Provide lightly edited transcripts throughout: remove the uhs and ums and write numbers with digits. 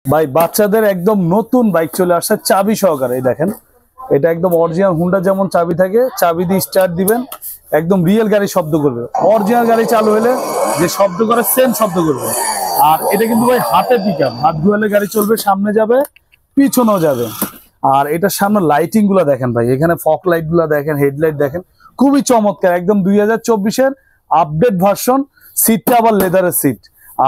ভাই বাচ্চাদের একদম নতুন বাইক চলে আসছে চাবি সহকারে, এই দেখেন এটা একদম অরিজিনাল হুন্ডা যেমন চাবি থাকে, চাবি দিয়ে স্টার্ট দিবেন একদম রিয়েল গাড়ি শব্দ করবে। অরিজিনাল গাড়ি চালু হলে যে শব্দ করে সেম শব্দ করবে। আর এটা কিন্তু ভাই হাতে পিকআপ, হাত ধুয়ালে গাড়ি চলবে, সামনে যাবে পিছনেও যাবে। আর এটার সামনে লাইটিং গুলা দেখেন ভাই, এখানে ফগ লাইট গুলা দেখেন, হেডলাইট দেখেন, খুবই চমৎকার, একদম 2024-এর আপডেট ভার্সন। সিটটা আবার লেদারের সিট।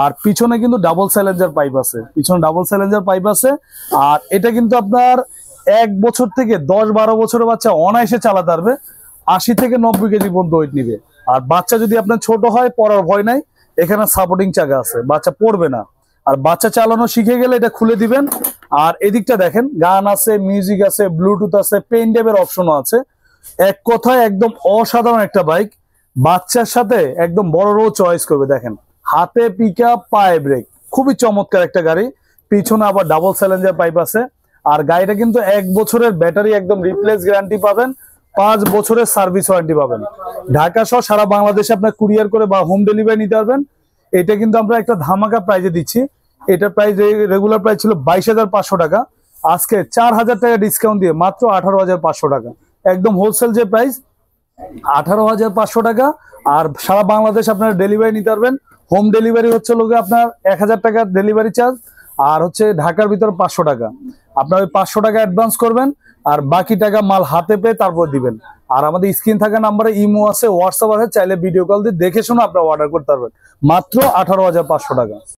আর পিছনে কিন্তু ডাবল সাইলেন্সার পাইপ আছে, পিছনে ডাবল সাইলেন্সার পাইপ আছে। আর এটা কিন্তু আপনার 1 বছর থেকে 10-12 বছরের বাচ্চা অনায়াসে চালাতে পারবে, 80 থেকে 90 কেজি পর্যন্ত ওয়েট নিবে। আর বাচ্চা যদি আপনার ছোট হয় পড়ার ভয় নাই, এখানে সাপোর্টিং চাকা আছে, বাচ্চা পড়বে না। আর বাচ্চা চালানো শিখে গেলে এটা খুলে দিবেন। আর এদিকটা দেখেন গান আছে, মিউজিক আছে, ব্লুটুথ আছে, পেন ড্রাইভের অপশনও আছে। এক কথায় একদম অসাধারণ একটা বাইক, বাচ্চার সাথে একদম বড়রাও চয়েস করবে। দেখেন হাতে পিকআপ, পায়ে ব্রেক, খুবই চমৎকার একটা গাড়ি। পিছনে আবার ডাবল সাইলেন্সার পাইপ আছে। আর গাড়িটা কিন্তু 1 বছরের ব্যাটারি একদম রিপ্লেস গ্যারান্টি পাবেন, 5 বছরের সার্ভিস ওয়ারেন্টি পাবেন। ঢাকা সহ সারা বাংলাদেশে আপনার কুরিয়ার করে বা হোম ডেলিভারি নিতে পারবেন। এটা কিন্তু আমরা একটা ধামাকা প্রাইজে দিচ্ছি। এটা প্রাইস রেগুলার প্রাইস ছিল 22,500 টাকা, আজকে 4,000 টাকা ডিসকাউন্ট দিয়ে মাত্র 18,500 টাকা, একদম হোলসেল যে প্রাইস 18,500 টাকা। আর সারা বাংলাদেশ আপনারা ডেলিভারি নিতে পারবেন। হোম ডেলিভারি হচ্ছে লোকে আপনার 1,000 টাকা ডেলিভারি চার্জ, আর হচ্ছে ঢাকার ভিতর 500 টাকা। আপনার ওই 500 টাকা অ্যাডভান্স করবেন, আর বাকি টাকা মাল হাতে পেয়ে তারপর দিবেন। আর আমাদের স্ক্রিন থাকা নাম্বারে ইমো আছে, হোয়াটসঅ্যাপ আছে, চাইলে ভিডিও কল দিয়ে দেখে শুনে আপনারা অর্ডার করতে পারবেন মাত্র 18,500 টাকা।